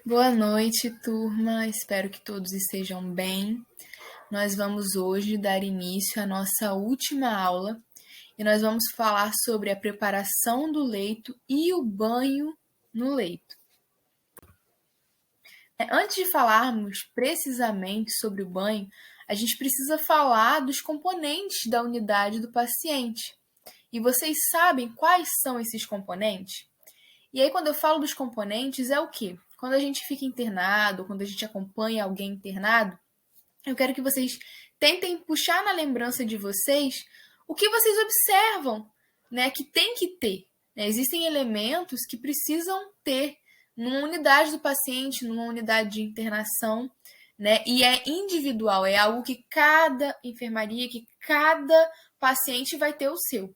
Boa noite, turma. Espero que todos estejam bem. Nós vamos hoje dar início à nossa última aula e nós vamos falar sobre a preparação do leito e o banho no leito. Antes de falarmos precisamente sobre o banho, a gente precisa falar dos componentes da unidade do paciente. E vocês sabem quais são esses componentes? E aí, quando eu falo dos componentes, é o quê? Quando a gente fica internado, quando a gente acompanha alguém internado, eu quero que vocês tentem puxar na lembrança de vocês o que vocês observam, né, que tem que ter. Né? Existem elementos que precisam ter numa unidade do paciente, numa unidade de internação, né? E é individual, é algo que cada enfermaria, que cada paciente vai ter o seu.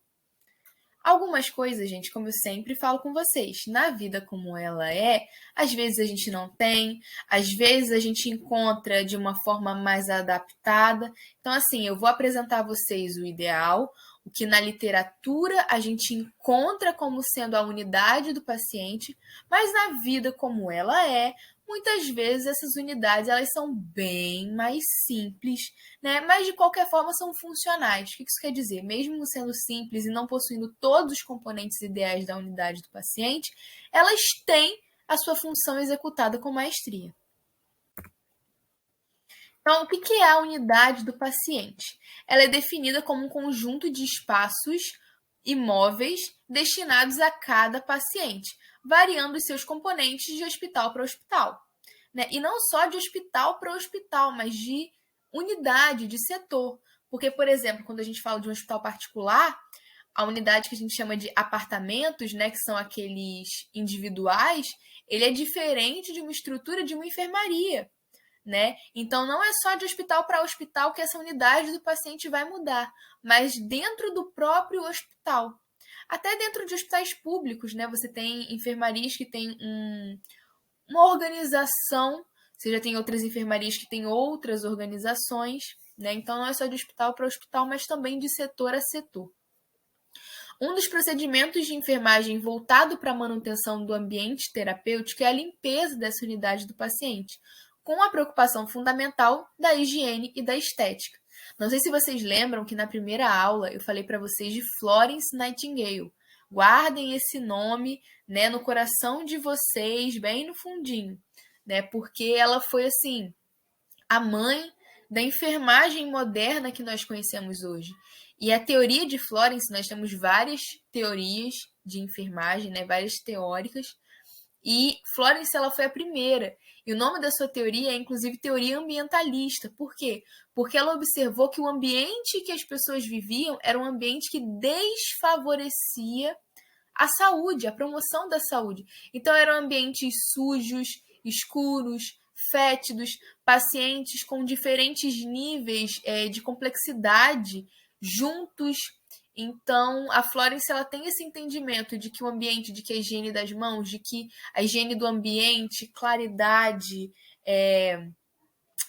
Algumas coisas, gente, como eu sempre falo com vocês, na vida como ela é, às vezes a gente não tem, às vezes a gente encontra de uma forma mais adaptada. Então, assim, eu vou apresentar a vocês o ideal, o que na literatura a gente encontra como sendo a unidade do paciente, mas na vida como ela é, muitas vezes essas unidades elas são bem mais simples, né? Mas de qualquer forma são funcionais. O que isso quer dizer? Mesmo sendo simples e não possuindo todos os componentes ideais da unidade do paciente, elas têm a sua função executada com maestria. Então, o que é a unidade do paciente? Ela é definida como um conjunto de espaços imóveis destinados a cada paciente, variando os seus componentes de hospital para hospital. Né? E não só de hospital para hospital, mas de unidade, de setor. Porque, por exemplo, quando a gente fala de um hospital particular, a unidade que a gente chama de apartamentos, né, que são aqueles individuais, ele é diferente de uma estrutura de uma enfermaria. Né? Então, não é só de hospital para hospital que essa unidade do paciente vai mudar, mas dentro do próprio hospital. Até dentro de hospitais públicos, né? Você tem enfermarias que têm uma organização, você já tem outras enfermarias que têm outras organizações, né? Então, não é só de hospital para hospital, mas também de setor a setor. Um dos procedimentos de enfermagem voltado para a manutenção do ambiente terapêutico é a limpeza dessa unidade do paciente, com a preocupação fundamental da higiene e da estética. Não sei se vocês lembram que na primeira aula eu falei para vocês de Florence Nightingale. Guardem esse nome, né, no coração de vocês, bem no fundinho, né? Porque ela foi assim a mãe da enfermagem moderna que nós conhecemos hoje. E a teoria de Florence, nós temos várias teorias de enfermagem, né, várias teóricas, e Florence ela foi a primeira. E o nome da sua teoria é, inclusive, teoria ambientalista. Por quê? Porque ela observou que o ambiente que as pessoas viviam era um ambiente que desfavorecia a saúde, a promoção da saúde. Então, eram ambientes sujos, escuros, fétidos, pacientes com diferentes níveis de complexidade juntos. Então, a Florence ela tem esse entendimento de que o ambiente, de que a higiene das mãos, de que a higiene do ambiente, claridade,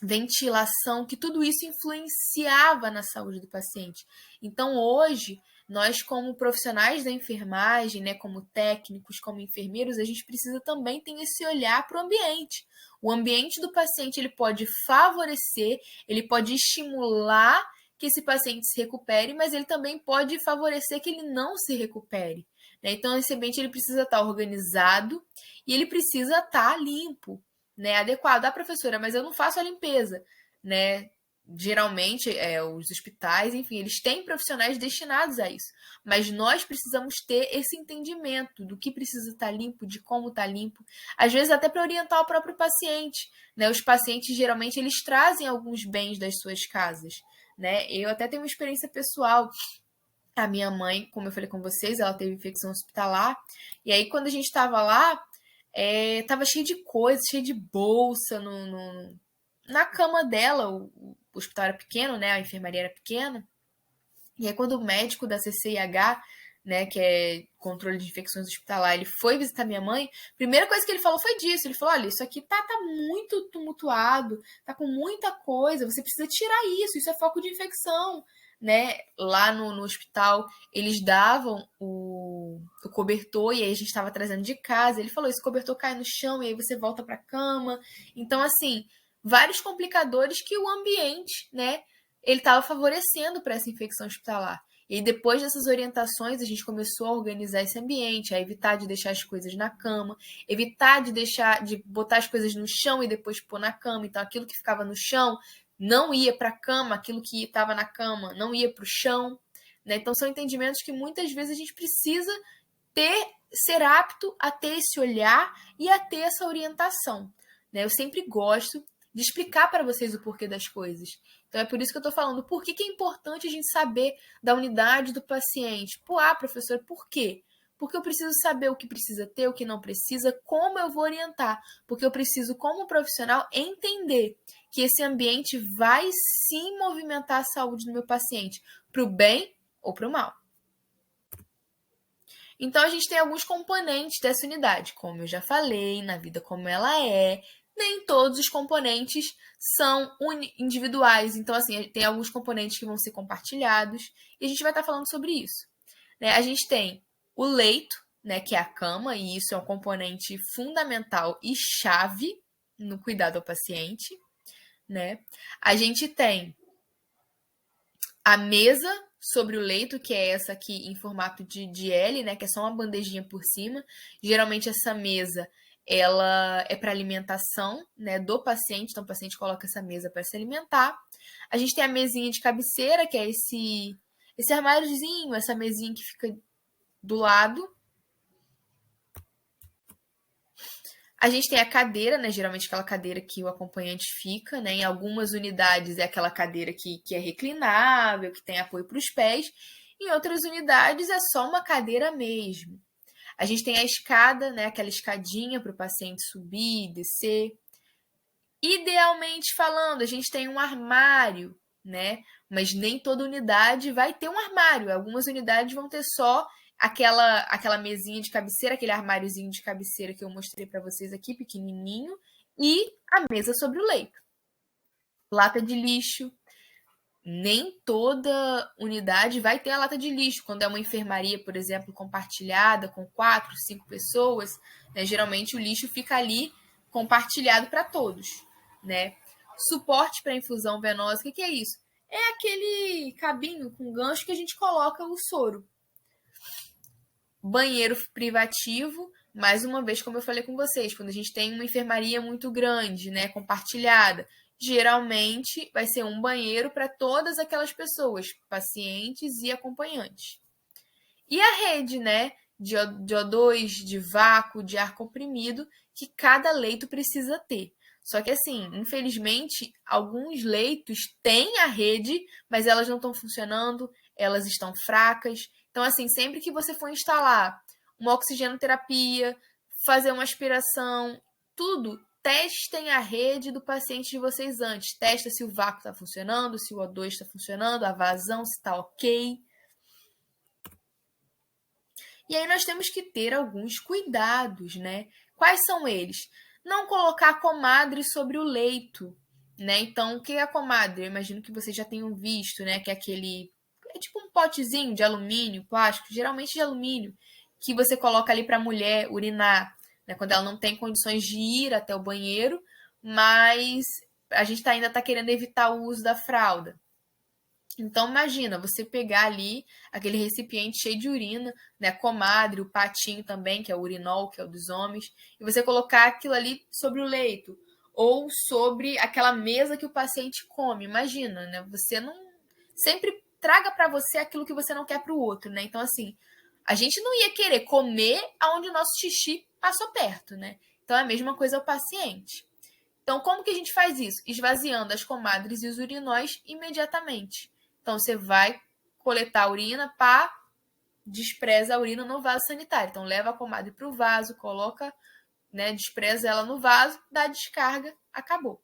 ventilação, que tudo isso influenciava na saúde do paciente. Então, hoje, nós, como profissionais da enfermagem, né, como técnicos, como enfermeiros, a gente precisa também ter esse olhar para o ambiente. O ambiente do paciente ele pode favorecer, ele pode estimular que esse paciente se recupere, mas ele também pode favorecer que ele não se recupere. Né? Então, esse ambiente ele precisa estar organizado e ele precisa estar limpo, né, adequado. Ah, professora, mas eu não faço a limpeza, né? Geralmente, os hospitais, enfim, eles têm profissionais destinados a isso. Mas nós precisamos ter esse entendimento do que precisa estar limpo, de como está limpo. Às vezes até para orientar o próprio paciente. Né? Os pacientes, geralmente, eles trazem alguns bens das suas casas. Né? Eu até tenho uma experiência pessoal. A minha mãe, como eu falei com vocês, ela teve infecção hospitalar. E aí, quando a gente estava lá, tava cheio de coisa, cheio de bolsa na cama dela. O hospital era pequeno, né? A enfermaria era pequena. E aí, quando o médico da CCIH, né, que é controle de infecções hospitalar, ele foi visitar minha mãe, a primeira coisa que ele falou foi disso. Ele falou: olha, isso aqui tá muito tumultuado, tá com muita coisa, você precisa tirar isso é foco de infecção. né? Lá no hospital, eles davam o cobertor e aí a gente estava trazendo de casa. Ele falou: esse cobertor cai no chão e aí você volta para a cama. Então, assim, vários complicadores que o ambiente, né? Ele estava favorecendo para essa infecção hospitalar. E depois dessas orientações, a gente começou a organizar esse ambiente, a evitar de deixar as coisas na cama, evitar de botar as coisas no chão e depois pôr na cama. Então, aquilo que ficava no chão não ia para a cama, aquilo que estava na cama não ia para o chão. Né? Então, são entendimentos que muitas vezes a gente precisa ser apto a ter esse olhar e a ter essa orientação. Né? Eu sempre gosto de explicar para vocês o porquê das coisas. Então, é por isso que eu estou falando. Por que é importante a gente saber da unidade do paciente? Professor, por quê? Porque eu preciso saber o que precisa ter, o que não precisa, como eu vou orientar. Porque eu preciso, como profissional, entender que esse ambiente vai sim movimentar a saúde do meu paciente, para o bem ou para o mal. Então, a gente tem alguns componentes dessa unidade. Como eu já falei, na vida como ela é, nem todos os componentes são individuais. Então, assim, tem alguns componentes que vão ser compartilhados e a gente vai estar falando sobre isso. Né? A gente tem o leito, né, que é a cama, e isso é um componente fundamental e chave no cuidado ao paciente. Né? A gente tem a mesa sobre o leito, que é essa aqui em formato de L, né, que é só uma bandejinha por cima. Geralmente essa mesa ela é para alimentação, né, do paciente, então o paciente coloca essa mesa para se alimentar. A gente tem a mesinha de cabeceira, que é esse armáriozinho, essa mesinha que fica do lado. A gente tem a cadeira, né? Geralmente aquela cadeira que o acompanhante fica, né? Em algumas unidades é aquela cadeira que é reclinável, que tem apoio para os pés. Em outras unidades é só uma cadeira mesmo. A gente tem a escada, né? Aquela escadinha para o paciente subir e descer. Idealmente falando, a gente tem um armário, né? Mas nem toda unidade vai ter um armário. Algumas unidades vão ter só aquela mesinha de cabeceira, aquele armáriozinho de cabeceira que eu mostrei para vocês aqui, pequenininho, e a mesa sobre o leito. Lata de lixo. Nem toda unidade vai ter a lata de lixo. Quando é uma enfermaria, por exemplo, compartilhada com 4, 5 pessoas, né, geralmente o lixo fica ali compartilhado para todos, né? Suporte para infusão venosa, o que é isso? É aquele cabinho com gancho que a gente coloca o soro. Banheiro privativo, mais uma vez, como eu falei com vocês, quando a gente tem uma enfermaria muito grande, né, compartilhada, geralmente vai ser um banheiro para todas aquelas pessoas, pacientes e acompanhantes. E a rede, né, de O2, de vácuo, de ar comprimido, que cada leito precisa ter. Só que, assim, infelizmente, alguns leitos têm a rede, mas elas não estão funcionando, elas estão fracas. Então, assim, sempre que você for instalar uma oxigenoterapia, fazer uma aspiração, tudo, testem a rede do paciente de vocês antes. Testa se o vácuo está funcionando, se o O2 está funcionando, a vazão, se está ok. E aí nós temos que ter alguns cuidados, né? Quais são eles? Não colocar a comadre sobre o leito, né? Então, o que é a comadre? Eu imagino que vocês já tenham visto, né? Que é aquele... É tipo um potezinho de alumínio, plástico, geralmente de alumínio, que você coloca ali para a mulher urinar, né? Quando ela não tem condições de ir até o banheiro, mas a gente ainda está querendo evitar o uso da fralda. Então, imagina, você pegar ali aquele recipiente cheio de urina, né? Comadre, o patinho também, que é o urinol, que é o dos homens, e você colocar aquilo ali sobre o leito, ou sobre aquela mesa que o paciente come. Imagina, né? Você não. Sempre traga para você aquilo que você não quer para o outro, né? Então, assim, a gente não ia querer comer aonde o nosso xixi passou perto, né? Então, é a mesma coisa ao paciente. Então, como que a gente faz isso? Esvaziando as comadres e os urinóis imediatamente. Então, você vai coletar a urina, despreza a urina no vaso sanitário. Então, leva a comadre para o vaso, coloca, né, despreza ela no vaso, dá descarga, acabou.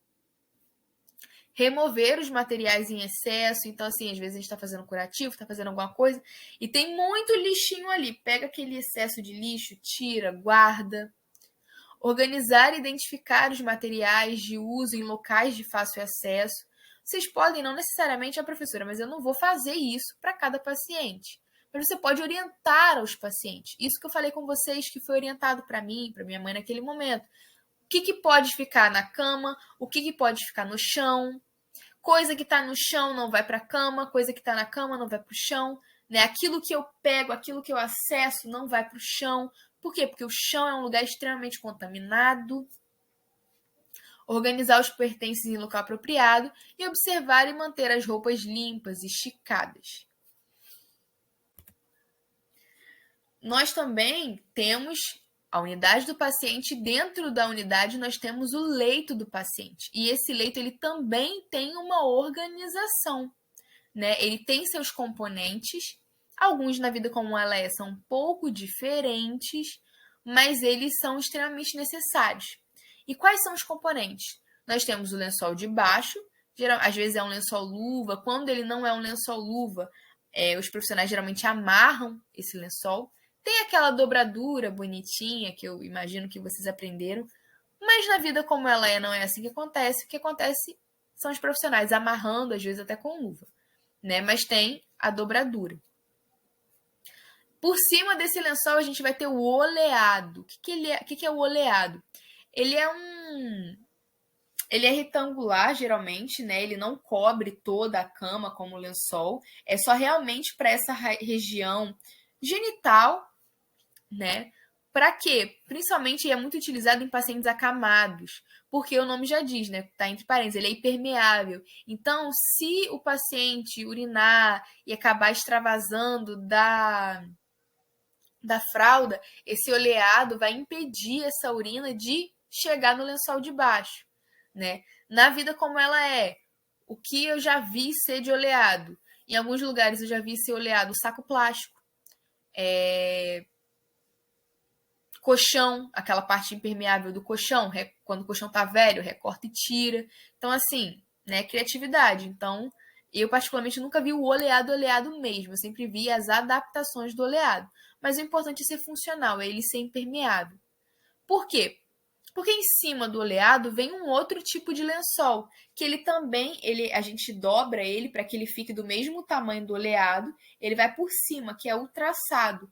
Remover os materiais em excesso. Então, assim, às vezes a gente está fazendo curativo, está fazendo alguma coisa e tem muito lixinho ali. Pega aquele excesso de lixo, tira, guarda. Organizar e identificar os materiais de uso em locais de fácil acesso. Vocês podem, não necessariamente a professora, mas eu não vou fazer isso para cada paciente. Mas você pode orientar aos pacientes. Isso que eu falei com vocês, que foi orientado para mim, para minha mãe naquele momento. O que pode ficar na cama, o que pode ficar no chão. Coisa que está no chão não vai para a cama, coisa que está na cama não vai para o chão. Né? Aquilo que eu pego, aquilo que eu acesso não vai para o chão. Por quê? Porque o chão é um lugar extremamente contaminado. Organizar os pertences em local apropriado e observar e manter as roupas limpas e esticadas. Nós também temos a unidade do paciente. Dentro da unidade nós temos o leito do paciente. E esse leito ele também tem uma organização. Né? Ele tem seus componentes. Alguns na vida como ela é são um pouco diferentes, mas eles são extremamente necessários. E quais são os componentes? Nós temos o lençol de baixo, às vezes é um lençol luva. Quando ele não é um lençol luva, os profissionais geralmente amarram esse lençol. Tem aquela dobradura bonitinha, que eu imagino que vocês aprenderam, mas na vida como ela é, não é assim que acontece. O que acontece são os profissionais amarrando, às vezes até com luva, né? Mas tem a dobradura. Por cima desse lençol, a gente vai ter o oleado. O que é o oleado? Ele é retangular, geralmente, né? Ele não cobre toda a cama como o lençol. É só realmente para essa região genital, né? Para quê? Principalmente é muito utilizado em pacientes acamados, porque o nome já diz, né? Tá entre parênteses, ele é impermeável. Então, se o paciente urinar e acabar extravasando da fralda, esse oleado vai impedir essa urina de chegar no lençol de baixo, né? Na vida como ela é, o que eu já vi ser de oleado? Em alguns lugares eu já vi ser oleado saco plástico, colchão, aquela parte impermeável do colchão, quando o colchão tá velho, recorta e tira. Então, assim, né, criatividade. Então, eu particularmente nunca vi o oleado mesmo, eu sempre vi as adaptações do oleado. Mas o importante é ser funcional, é ele ser impermeável. Por quê? Porque em cima do oleado vem um outro tipo de lençol, que ele também, a gente dobra ele para que ele fique do mesmo tamanho do oleado, ele vai por cima, que é o traçado.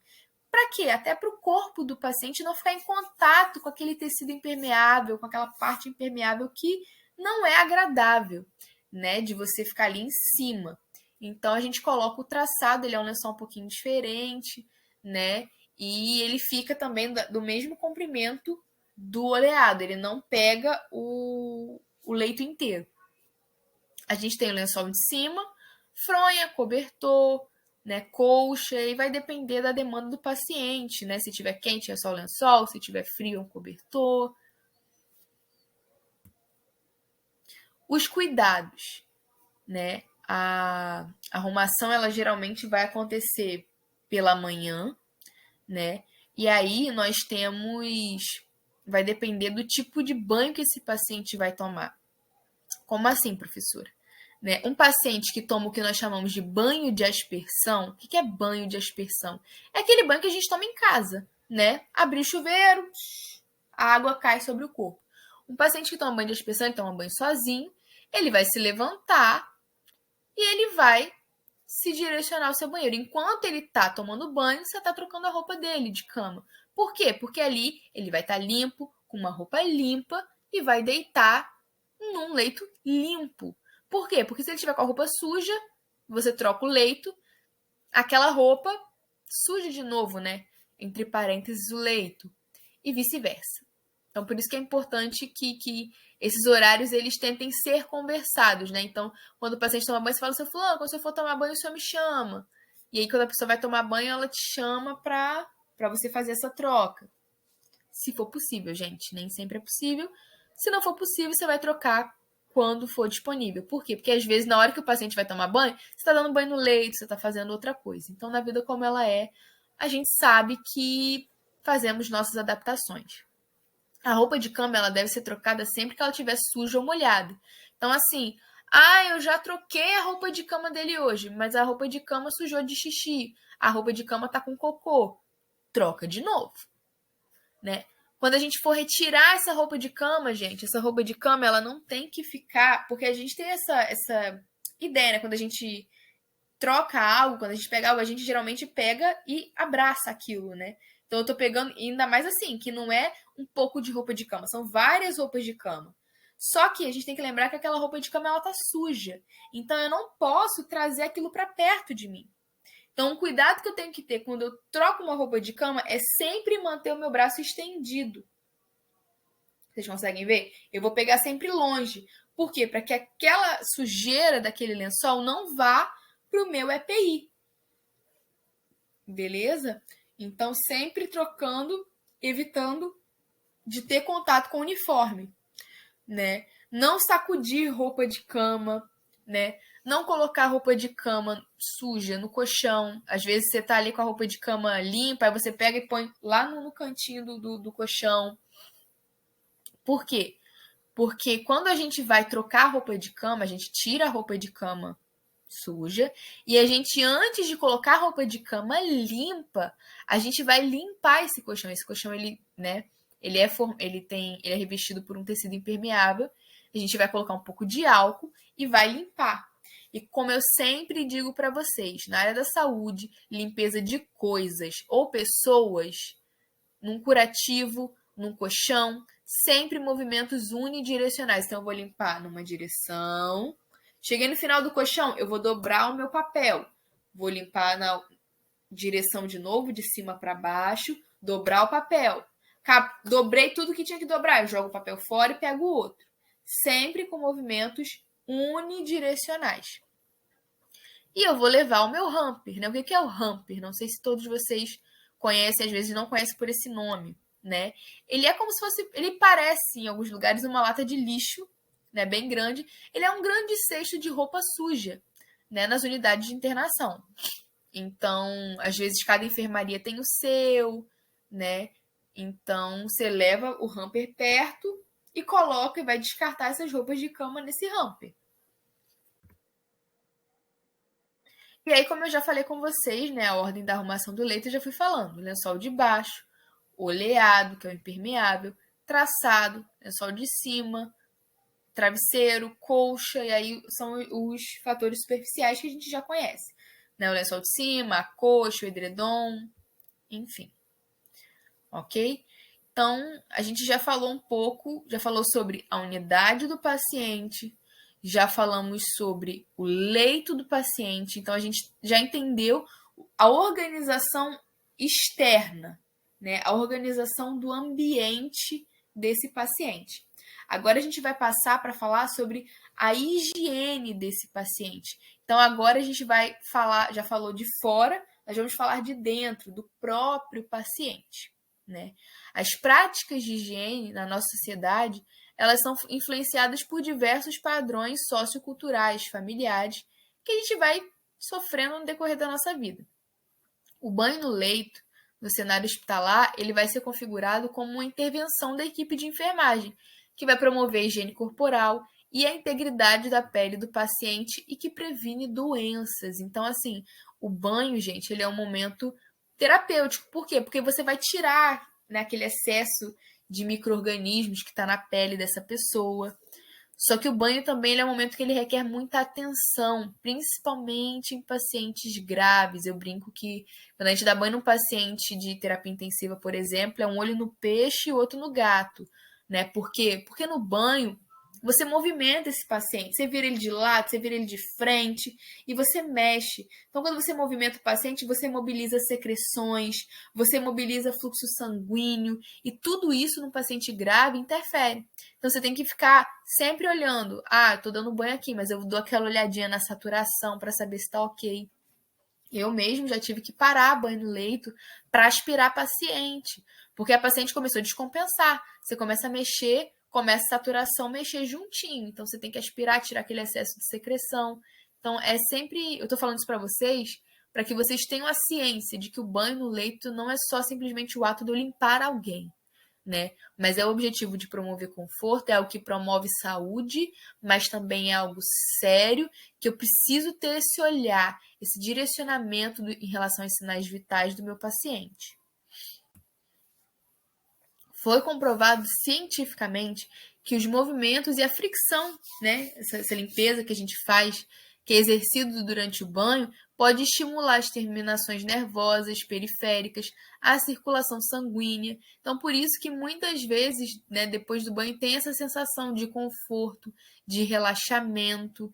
Para quê? Até para o corpo do paciente não ficar em contato com aquele tecido impermeável, com aquela parte impermeável que não é agradável, né? De você ficar ali em cima. Então a gente coloca o traçado, ele é um lençol um pouquinho diferente, né? E ele fica também do mesmo comprimento do oleado, ele não pega o leito inteiro. A gente tem o lençol de cima, fronha, cobertor, né, colcha, e vai depender da demanda do paciente, né? Se tiver quente é só o lençol, se tiver frio é um cobertor. Os cuidados, né? A arrumação ela geralmente vai acontecer pela manhã, né? E aí nós vai depender do tipo de banho que esse paciente vai tomar. Como assim, professora? Né? Um paciente que toma o que nós chamamos de banho de aspersão. O que é banho de aspersão? É aquele banho que a gente toma em casa, né? Abrir o chuveiro, a água cai sobre o corpo. Um paciente que toma banho de aspersão, ele toma banho sozinho, ele vai se levantar e ele vai se direcionar ao seu banheiro. Enquanto ele está tomando banho, você está trocando a roupa dele de cama. Por quê? Porque ali ele vai estar limpo, com uma roupa limpa e vai deitar num leito limpo. Por quê? Porque se ele estiver com a roupa suja, você troca o leito, aquela roupa suja de novo, né? Entre parênteses, o leito. E vice-versa. Então, por isso que é importante que esses horários eles tentem ser conversados, né? Então, quando o paciente toma banho, você fala assim, fulano, quando você for tomar banho, o senhor me chama. E aí, quando a pessoa vai tomar banho, ela te chama para você fazer essa troca. Se for possível, gente. Nem sempre é possível. Se não for possível, você vai trocar quando for disponível. Por quê? Porque às vezes, na hora que o paciente vai tomar banho, você está dando banho no leito, você está fazendo outra coisa. Então, na vida como ela é, a gente sabe que fazemos nossas adaptações. A roupa de cama ela deve ser trocada sempre que ela estiver suja ou molhada. Então, assim, eu já troquei a roupa de cama dele hoje, mas a roupa de cama sujou de xixi. A roupa de cama tá com cocô. Troca de novo, né? Quando a gente for retirar essa roupa de cama, gente, essa roupa de cama, ela não tem que ficar, porque a gente tem essa ideia, né? Quando a gente troca algo, quando a gente pega algo, a gente geralmente pega e abraça aquilo, né? Então eu tô pegando, ainda mais assim, que não é um pouco de roupa de cama, são várias roupas de cama. Só que a gente tem que lembrar que aquela roupa de cama ela tá suja. Então eu não posso trazer aquilo para perto de mim. Então, o cuidado que eu tenho que ter quando eu troco uma roupa de cama é sempre manter o meu braço estendido. Vocês conseguem ver? Eu vou pegar sempre longe. Por quê? Para que aquela sujeira daquele lençol não vá para o meu EPI. Beleza? Então, sempre trocando, evitando de ter contato com o uniforme, né? Não sacudir roupa de cama, né? Não colocar roupa de cama suja no colchão. Às vezes você tá ali com a roupa de cama limpa, aí você pega e põe lá no cantinho do colchão. Por quê? Porque quando a gente vai trocar a roupa de cama, a gente tira a roupa de cama suja e a gente, antes de colocar a roupa de cama limpa, a gente vai limpar esse colchão. Esse colchão, ele, né, ele é revestido por um tecido impermeável. A gente vai colocar um pouco de álcool e vai limpar. E como eu sempre digo para vocês, na área da saúde, limpeza de coisas ou pessoas, num curativo, num colchão, sempre movimentos unidirecionais. Então, eu vou limpar numa direção. Cheguei no final do colchão, eu vou dobrar o meu papel. Vou limpar na direção de novo, de cima para baixo, dobrar o papel. Dobrei tudo que tinha que dobrar, eu jogo o papel fora e pego o outro. Sempre com movimentos unidirecionais. E eu vou levar o meu hamper, né? O que é o hamper? Não sei se todos vocês conhecem, às vezes não conhecem por esse nome, né? Ele é como se fosse, ele parece em alguns lugares uma lata de lixo, né, bem grande. Ele é um grande cesto de roupa suja, né, nas unidades de internação. Então, às vezes cada enfermaria tem o seu, né? Então, você leva o hamper perto e coloca e vai descartar essas roupas de cama nesse hamper. E aí, como eu já falei com vocês, né, a ordem da arrumação do leito eu já fui falando. Lençol de baixo, oleado, que é o impermeável, traçado, lençol de cima, travesseiro, colcha, e aí são os fatores superficiais que a gente já conhece. Né? O lençol de cima, a colcha, o edredom, enfim. Ok? Então, a gente já falou um pouco, já falou sobre a unidade do paciente, já falamos sobre o leito do paciente, então a gente já entendeu a organização externa, né? A organização do ambiente desse paciente. Agora a gente vai passar para falar sobre a higiene desse paciente. Então agora a gente vai falar, já falou de fora, nós vamos falar de dentro, do próprio paciente, né? As práticas de higiene na nossa sociedade, elas são influenciadas por diversos padrões socioculturais, familiares, que a gente vai sofrendo no decorrer da nossa vida. O banho no leito, no cenário hospitalar, ele vai ser configurado como uma intervenção da equipe de enfermagem, que vai promover a higiene corporal e a integridade da pele do paciente e que previne doenças. Então, assim, o banho, gente, ele é um momento terapêutico. Por quê? Porque você vai tirar, né, aquele excesso de micro-organismos que está na pele dessa pessoa. Só que o banho também é um momento que ele requer muita atenção, principalmente em pacientes graves. Eu brinco que quando a gente dá banho num paciente de terapia intensiva, por exemplo, é um olho no peixe e outro no gato, né? Por quê? Porque no banho você movimenta esse paciente, você vira ele de lado, você vira ele de frente e você mexe. Então, quando você movimenta o paciente, você mobiliza secreções, você mobiliza fluxo sanguíneo e tudo isso no paciente grave interfere. Então, você tem que ficar sempre olhando. Ah, eu tô dando banho aqui, mas eu dou aquela olhadinha na saturação para saber se tá ok. Eu mesmo já tive que parar banho no leito para aspirar paciente, porque a paciente começou a descompensar. Você começa a mexer, começa a saturação mexer juntinho. Então você tem que aspirar, tirar aquele excesso de secreção. Então é sempre, eu tô falando isso para vocês, para que vocês tenham a ciência de que o banho no leito não é só simplesmente o ato de eu limpar alguém, né? Mas é o objetivo de promover conforto, é algo que promove saúde, mas também é algo sério, que eu preciso ter esse olhar, esse direcionamento em relação aos sinais vitais do meu paciente. Foi comprovado cientificamente que os movimentos e a fricção, né, essa limpeza que a gente faz, que é exercido durante o banho, pode estimular as terminações nervosas periféricas, a circulação sanguínea. Então, por isso que muitas vezes, né, depois do banho, tem essa sensação de conforto, de relaxamento.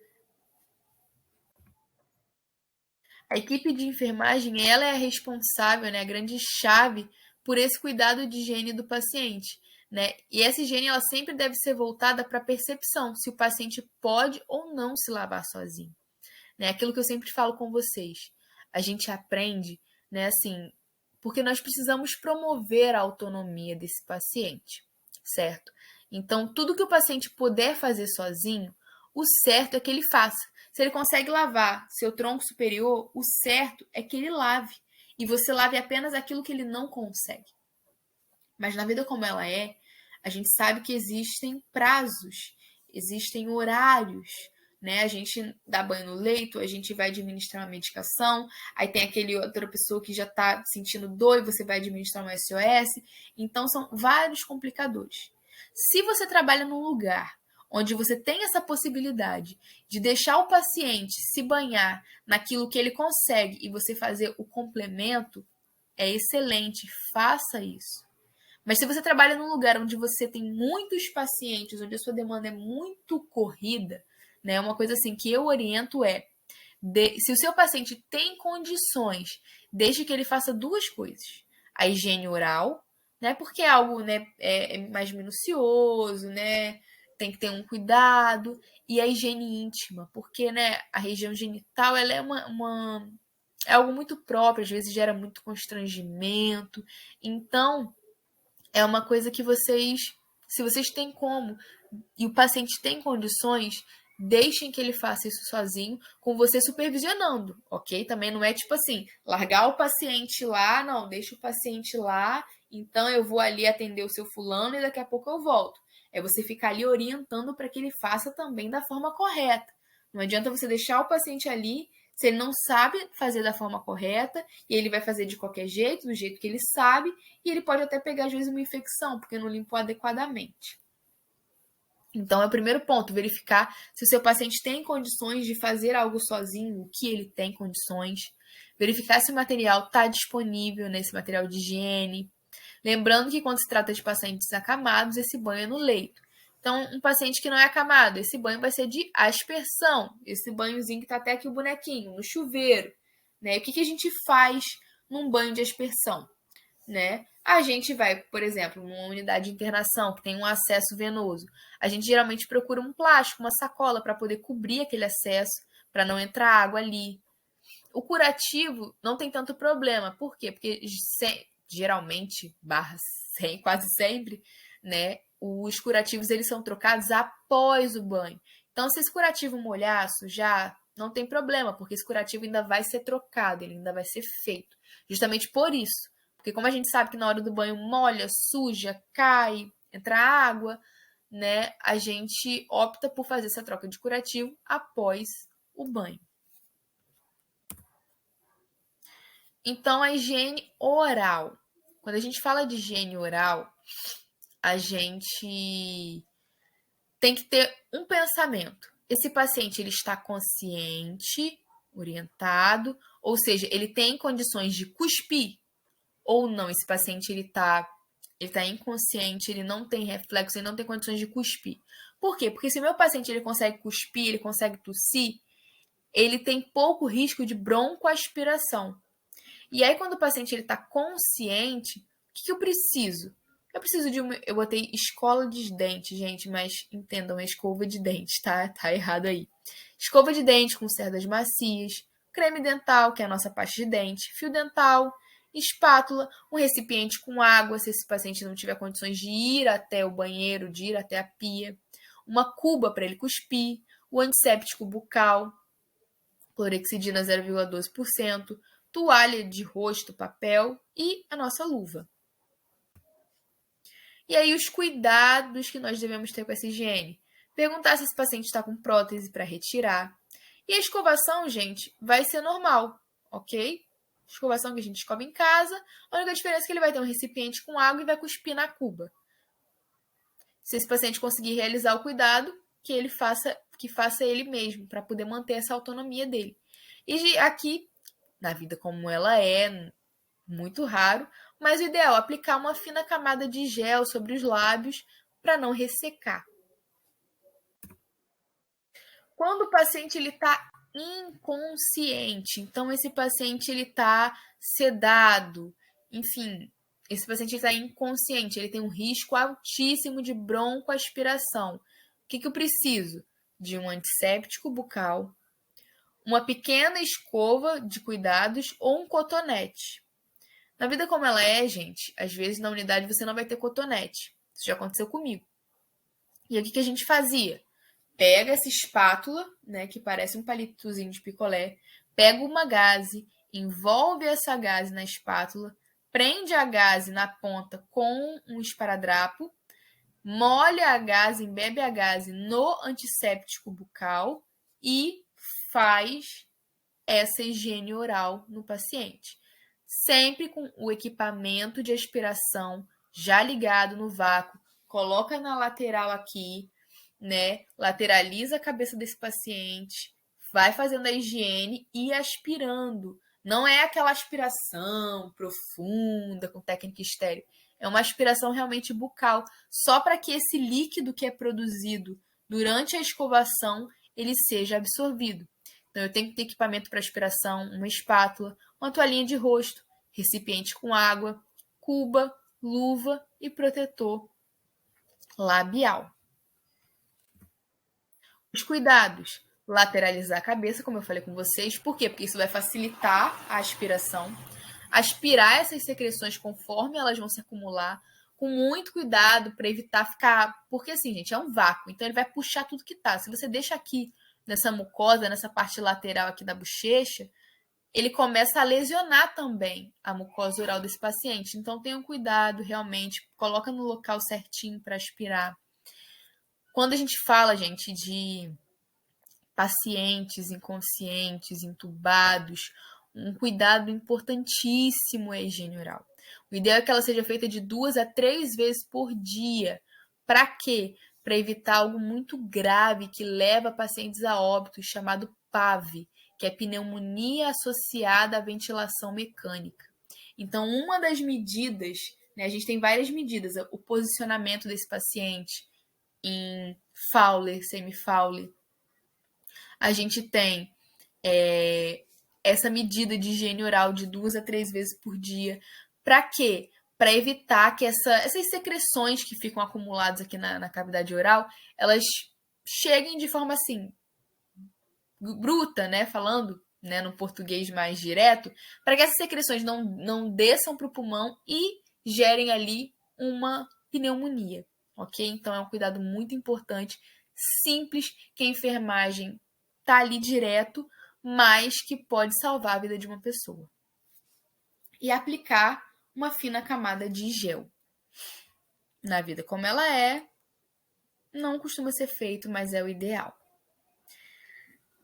A equipe de enfermagem, ela é a responsável, né, a grande chave por esse cuidado de higiene do paciente, né? E essa higiene ela sempre deve ser voltada para a percepção, se o paciente pode ou não se lavar sozinho, né? Aquilo que eu sempre falo com vocês. A gente aprende, né, assim, porque nós precisamos promover a autonomia desse paciente, certo? Então, tudo que o paciente puder fazer sozinho, o certo é que ele faça. Se ele consegue lavar seu tronco superior, o certo é que ele lave. E você lave apenas aquilo que ele não consegue. Mas na vida como ela é, a gente sabe que existem prazos, existem horários, né? A gente dá banho no leito, a gente vai administrar uma medicação, aí tem aquele outra pessoa que já está sentindo dor e você vai administrar um SOS. Então são vários complicadores. Se você trabalha num lugar onde você tem essa possibilidade de deixar o paciente se banhar naquilo que ele consegue e você fazer o complemento, é excelente, faça isso. Mas se você trabalha num lugar onde você tem muitos pacientes, onde a sua demanda é muito corrida, né? Uma coisa assim que eu oriento é, se o seu paciente tem condições, deixe que ele faça duas coisas. A higiene oral, né? Porque é algo, né, é mais minucioso, né? Tem que ter um cuidado. E a higiene íntima, porque, né, a região genital, ela é é algo muito próprio, às vezes gera muito constrangimento. Então, é uma coisa que vocês, se vocês têm como, e o paciente tem condições, deixem que ele faça isso sozinho, com você supervisionando, ok? Também não é tipo assim, largar o paciente lá, não, deixa o paciente lá, então eu vou ali atender o seu fulano e daqui a pouco eu volto. É você ficar ali orientando para que ele faça também da forma correta. Não adianta você deixar o paciente ali se ele não sabe fazer da forma correta, e ele vai fazer de qualquer jeito, do jeito que ele sabe, e ele pode até pegar, às vezes, uma infecção, porque não limpou adequadamente. Então, é o primeiro ponto, verificar se o seu paciente tem condições de fazer algo sozinho, o que ele tem condições. Verificar se o material está disponível, né, esse material de higiene. Lembrando que quando se trata de pacientes acamados, esse banho é no leito. Então, um paciente que não é acamado, esse banho vai ser de aspersão. Esse banhozinho que está até aqui o bonequinho, no chuveiro. Né? O que a gente faz num banho de aspersão? Né? A gente vai, por exemplo, numa unidade de internação que tem um acesso venoso. A gente geralmente procura um plástico, uma sacola para poder cobrir aquele acesso, para não entrar água ali. O curativo não tem tanto problema. Por quê? Porque geralmente, quase sempre, né? Os curativos eles são trocados após o banho. Então, se esse curativo molhar, sujar, não tem problema, porque esse curativo ainda vai ser trocado, ele ainda vai ser feito. Justamente por isso. Porque como a gente sabe que na hora do banho molha, suja, cai, entra água, né? A gente opta por fazer essa troca de curativo após o banho. Então, a higiene oral. Quando a gente fala de higiene oral, a gente tem que ter um pensamento. Esse paciente ele está consciente, orientado, ou seja, ele tem condições de cuspir ou não. Esse paciente ele tá inconsciente, ele não tem reflexo, ele não tem condições de cuspir. Por quê? Porque se o meu paciente ele consegue cuspir, ele consegue tossir, ele tem pouco risco de broncoaspiração. E aí, quando o paciente está consciente, o que eu preciso? Eu preciso de uma. Eu botei escola de dente, gente, mas entendam, é escova de dente, tá? Tá errado aí. Escova de dente com cerdas macias, creme dental, que é a nossa pasta de dente, fio dental, espátula, um recipiente com água, se esse paciente não tiver condições de ir até o banheiro, de ir até a pia, uma cuba para ele cuspir, o antisséptico bucal, clorexidina 0,12%, toalha de rosto, papel e a nossa luva. E aí os cuidados que nós devemos ter com essa higiene. Perguntar se esse paciente está com prótese para retirar. E a escovação, gente, vai ser normal, ok? Escovação que a gente escova em casa, a única diferença é que ele vai ter um recipiente com água e vai cuspir na cuba. Se esse paciente conseguir realizar o cuidado, que faça ele mesmo, para poder manter essa autonomia dele. E aqui, na vida como ela é, muito raro, mas o ideal é aplicar uma fina camada de gel sobre os lábios para não ressecar. Quando o paciente está inconsciente, então esse paciente ele está sedado, enfim, esse paciente está inconsciente, ele tem um risco altíssimo de broncoaspiração. O que eu preciso? De um antisséptico bucal, uma pequena escova de cuidados ou um cotonete. Na vida como ela é, gente, às vezes na unidade você não vai ter cotonete. Isso já aconteceu comigo. E aí, o que a gente fazia? Pega essa espátula, né, que parece um palitozinho de picolé, pega uma gaze, envolve essa gaze na espátula, prende a gaze na ponta com um esparadrapo, molha a gaze, embebe a gaze no antisséptico bucal e faz essa higiene oral no paciente. Sempre com o equipamento de aspiração já ligado no vácuo, coloca na lateral aqui, né? Lateraliza a cabeça desse paciente, vai fazendo a higiene e aspirando. Não é aquela aspiração profunda com técnica estéril. É uma aspiração realmente bucal, só para que esse líquido que é produzido durante a escovação ele seja absorvido. Então, eu tenho que ter equipamento para aspiração, uma espátula, uma toalhinha de rosto, recipiente com água, cuba, luva e protetor labial. Os cuidados: lateralizar a cabeça, como eu falei com vocês. Por quê? Porque isso vai facilitar a aspiração. Aspirar essas secreções conforme elas vão se acumular, com muito cuidado para evitar ficar... Porque assim, gente, é um vácuo, então ele vai puxar tudo que tá. Se você deixa aqui nessa mucosa, nessa parte lateral aqui da bochecha, ele começa a lesionar também a mucosa oral desse paciente. Então tenham cuidado, realmente, coloca no local certinho para aspirar. Quando a gente fala, gente, de pacientes inconscientes, entubados, um cuidado importantíssimo é a higiene oral. O ideal é que ela seja feita de 2 a 3 vezes por dia. Para quê? Para evitar algo muito grave que leva pacientes a óbito, chamado PAV, que é pneumonia associada à ventilação mecânica. Então, uma das medidas, né, a gente tem várias medidas, o posicionamento desse paciente em Fowler, semi-Fowler. A gente tem essa medida de higiene oral de 2 a 3 vezes por dia. Para quê? Para evitar que essas secreções que ficam acumuladas aqui na cavidade oral, elas cheguem de forma assim, bruta, né? Falando, né, no português mais direto, para que essas secreções não desçam para o pulmão e gerem ali uma pneumonia, ok? Então é um cuidado muito importante, simples, que a enfermagem tá ali direto, mas que pode salvar a vida de uma pessoa. E aplicar uma fina camada de gel. Na vida como ela é, não costuma ser feito, mas é o ideal.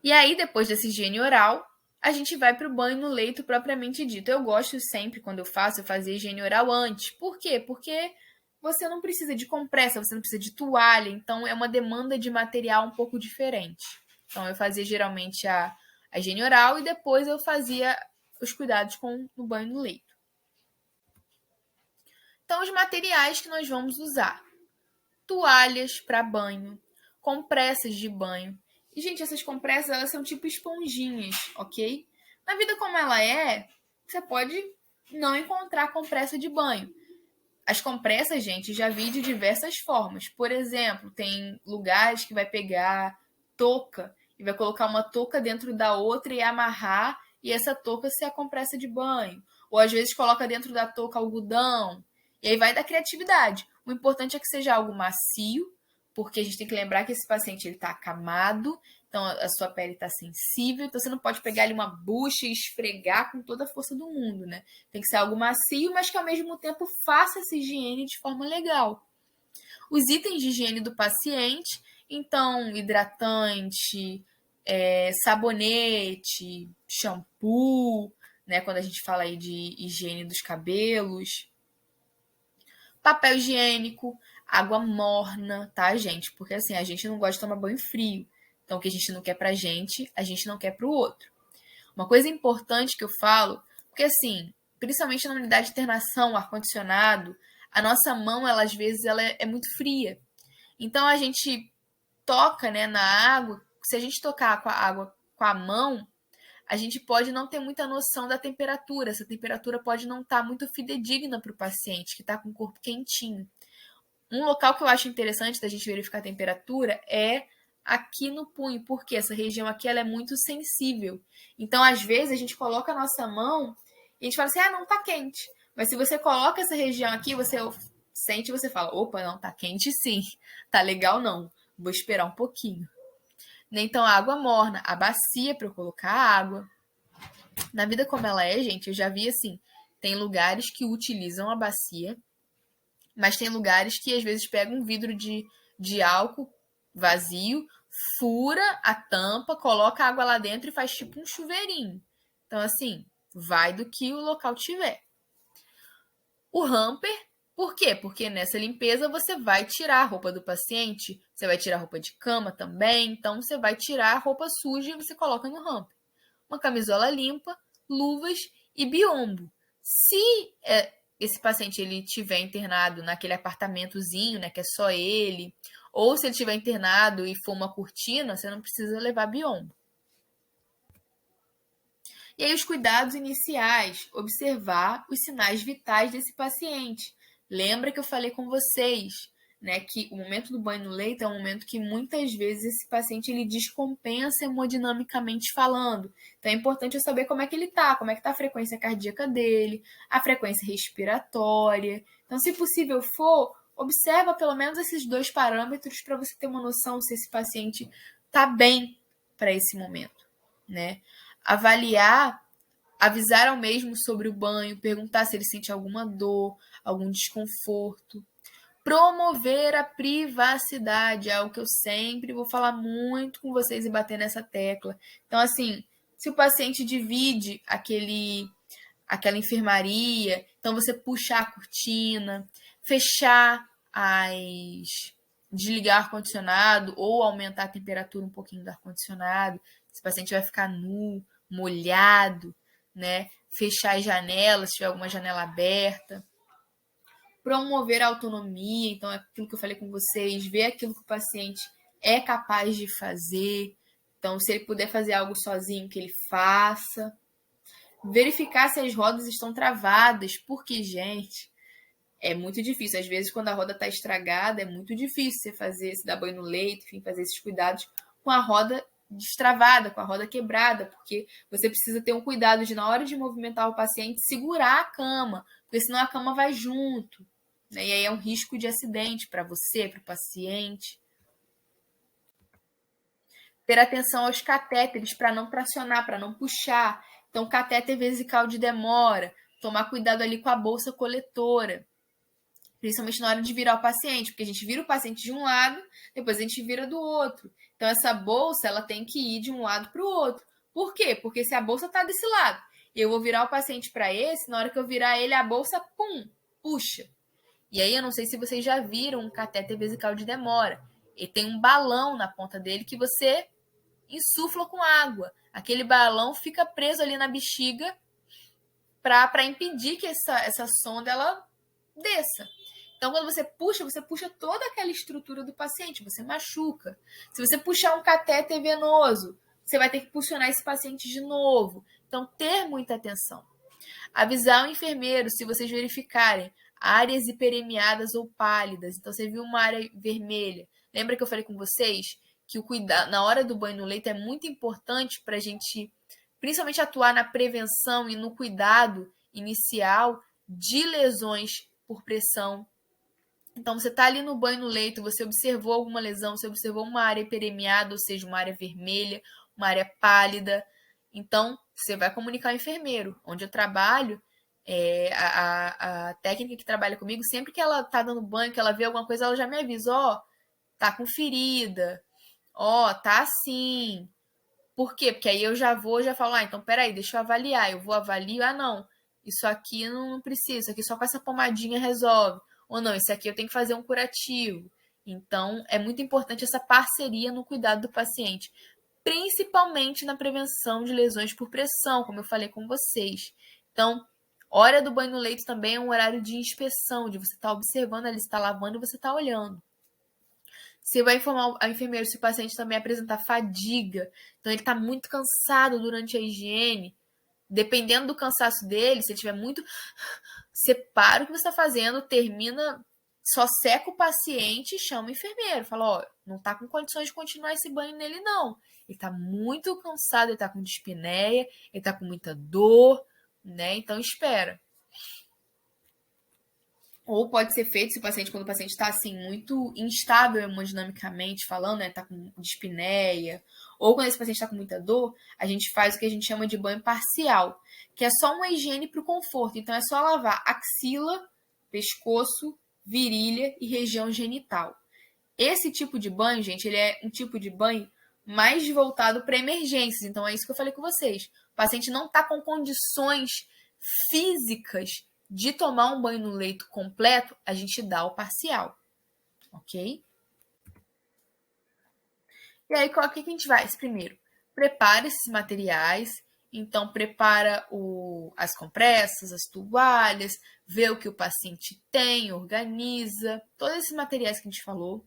E aí, depois dessa higiene oral, a gente vai para o banho no leito propriamente dito. Eu gosto sempre, quando eu fazer higiene oral antes. Por quê? Porque você não precisa de compressa, você não precisa de toalha, então é uma demanda de material um pouco diferente. Então, eu fazia geralmente a higiene oral e depois eu fazia os cuidados no banho no leito. Então, os materiais que nós vamos usar: toalhas para banho, compressas de banho. E, gente, essas compressas, elas são tipo esponjinhas, ok? Na vida como ela é, você pode não encontrar compressa de banho. As compressas, gente, já vi de diversas formas. Por exemplo, tem lugares que vai pegar touca e vai colocar uma touca dentro da outra e amarrar, e essa touca ser a compressa de banho. Ou às vezes coloca dentro da touca algodão. E aí vai da criatividade. O importante é que seja algo macio, porque a gente tem que lembrar que esse paciente está acamado, então a sua pele está sensível, então você não pode pegar ali uma bucha e esfregar com toda a força do mundo, né? Tem que ser algo macio, mas que ao mesmo tempo faça essa higiene de forma legal. Os itens de higiene do paciente, então hidratante, sabonete, shampoo, né? Quando a gente fala aí de higiene dos cabelos, papel higiênico. Água morna, tá, gente? Porque assim, a gente não gosta de tomar banho frio. Então, o que a gente não quer pra gente, a gente não quer pro outro. Uma coisa importante que eu falo, porque assim, principalmente na unidade de internação, ar-condicionado, a nossa mão, ela às vezes, ela é muito fria. Então, a gente toca, né, na água. Se a gente tocar com a água com a mão, a gente pode não ter muita noção da temperatura. Essa temperatura pode não estar muito fidedigna para o paciente que está com o corpo quentinho. Um local que eu acho interessante da gente verificar a temperatura é aqui no punho, porque essa região aqui ela é muito sensível. Então, às vezes, a gente coloca a nossa mão e a gente fala assim, ah, não tá quente. Mas se você coloca essa região aqui, você sente e você fala, opa, não, tá quente sim. Tá legal não, vou esperar um pouquinho. Então, a água morna, a bacia para eu colocar a água. Na vida como ela é, gente, eu já vi assim, tem lugares que utilizam a bacia, mas tem lugares que às vezes pegam um vidro de álcool vazio, fura a tampa, coloca a água lá dentro e faz tipo um chuveirinho. Então, assim, vai do que o local tiver. O hamper, por quê? Porque nessa limpeza você vai tirar a roupa do paciente, você vai tirar a roupa de cama também, então você vai tirar a roupa suja e você coloca no hamper. Uma camisola limpa, luvas e biombo. Se esse paciente ele tiver internado naquele apartamentozinho, né, que é só ele, ou se ele tiver internado e for uma cortina, você não precisa levar biombo. E aí os cuidados iniciais, observar os sinais vitais desse paciente. Lembra que eu falei com vocês, né, que o momento do banho no leito é um momento que muitas vezes esse paciente ele descompensa hemodinamicamente falando. Então é importante eu saber como é que ele tá, como é que tá a frequência cardíaca dele, a frequência respiratória. Então, se possível for, observa pelo menos esses dois parâmetros para você ter uma noção se esse paciente tá bem para esse momento, né? Avaliar, avisar ao mesmo sobre o banho, perguntar se ele sente alguma dor, algum desconforto. Promover a privacidade, é algo que eu sempre vou falar muito com vocês e bater nessa tecla. Então, assim, se o paciente divide aquela enfermaria, então você puxar a cortina, fechar as desligar o ar-condicionado ou aumentar a temperatura um pouquinho do ar-condicionado. Esse paciente vai ficar nu, molhado, né? Fechar as janelas, se tiver alguma janela aberta. Promover a autonomia, então é aquilo que eu falei com vocês, ver aquilo que o paciente é capaz de fazer. Então, se ele puder fazer algo sozinho, que ele faça. Verificar se as rodas estão travadas, porque, gente, é muito difícil. Às vezes, quando a roda está estragada, é muito difícil você fazer, se dar banho no leito, enfim, fazer esses cuidados com a roda destravada, com a roda quebrada, porque você precisa ter um cuidado de, na hora de movimentar o paciente, segurar a cama, porque senão a cama vai junto, né? E aí é um risco de acidente para você, para o paciente. Ter atenção aos catéteres para não tracionar, para não puxar. Então, catéter vesical de demora. Tomar cuidado ali com a bolsa coletora, principalmente na hora de virar o paciente, porque a gente vira o paciente de um lado, depois a gente vira do outro. Então, essa bolsa ela tem que ir de um lado para o outro. Por quê? Porque se a bolsa está desse lado, eu vou virar o paciente para esse, na hora que eu virar ele, a bolsa, pum, puxa. E aí, eu não sei se vocês já viram um catéter vesical de demora. Ele tem um balão na ponta dele que você insufla com água. Aquele balão fica preso ali na bexiga para impedir que essa sonda ela desça. Então, quando você puxa toda aquela estrutura do paciente, você machuca. Se você puxar um catéter venoso, você vai ter que pulsionar esse paciente de novo. Então, ter muita atenção. Avisar o enfermeiro se vocês verificarem áreas hiperemiadas ou pálidas. Então, você viu uma área vermelha. Lembra que eu falei com vocês que o cuidado na hora do banho no leito é muito importante para a gente, principalmente, atuar na prevenção e no cuidado inicial de lesões por pressão. Então, você está ali no banho no leito, você observou alguma lesão, você observou uma área hiperemiada, ou seja, uma área vermelha, uma área pálida. Então, você vai comunicar ao enfermeiro. Onde eu trabalho, a técnica que trabalha comigo, sempre que ela está dando banho, que ela vê alguma coisa, ela já me avisa, ó, tá com ferida, ó, tá assim. Por quê? Porque aí eu já falo, então peraí, deixa eu avaliar. Eu vou avaliar, não, isso aqui não precisa, isso aqui só com essa pomadinha resolve. ou não, esse aqui eu tenho que fazer um curativo. Então, é muito importante essa parceria no cuidado do paciente, principalmente na prevenção de lesões por pressão, como eu falei com vocês. Então, hora do banho no leito também é um horário de inspeção, de você estar observando ali, se está lavando e você está olhando. Você vai informar a enfermeira se o paciente também apresentar fadiga, então ele está muito cansado durante a higiene. Dependendo do cansaço dele, se ele estiver muito, separa o que você está fazendo, termina, só seca o paciente e chama o enfermeiro. Fala, ó, não está com condições de continuar esse banho nele, não. Ele está muito cansado, ele está com dispneia, ele está com muita dor, né? Então espera. Ou pode ser feito se o paciente, quando o paciente está assim, muito instável hemodinamicamente falando, né? Tá com dispneia, ou quando esse paciente está com muita dor, a gente faz o que a gente chama de banho parcial, que é só uma higiene para o conforto. Então é só lavar axila, pescoço, virilha e região genital. Esse tipo de banho, gente, ele é um tipo de banho mais voltado para emergências. Então é isso que eu falei com vocês. O paciente não está com condições físicas de tomar um banho no leito completo, a gente dá o parcial, ok? E aí, qual que a gente faz? Primeiro, prepara esses materiais. Então, prepara as compressas, as toalhas, vê o que o paciente tem, organiza, todos esses materiais que a gente falou.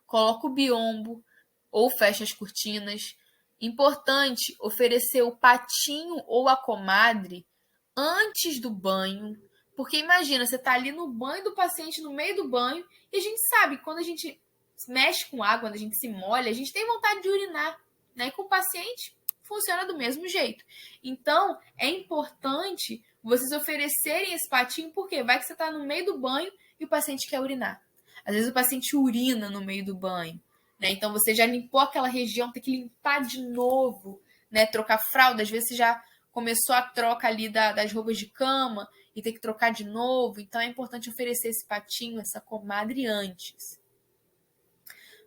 Coloca o biombo ou fecha as cortinas. Importante oferecer o patinho ou a comadre antes do banho, porque imagina, você tá ali no banho do paciente, no meio do banho, e a gente sabe que quando a gente mexe com água, quando a gente se molha, a gente tem vontade de urinar, né? E com o paciente funciona do mesmo jeito. Então, é importante vocês oferecerem esse patinho, porque vai que você tá no meio do banho e o paciente quer urinar. Às vezes o paciente urina no meio do banho, né? Então você já limpou aquela região, tem que limpar de novo, né? Trocar fralda, às vezes você já começou a troca ali das roupas de cama e tem que trocar de novo. Então é importante oferecer esse patinho, essa comadre antes.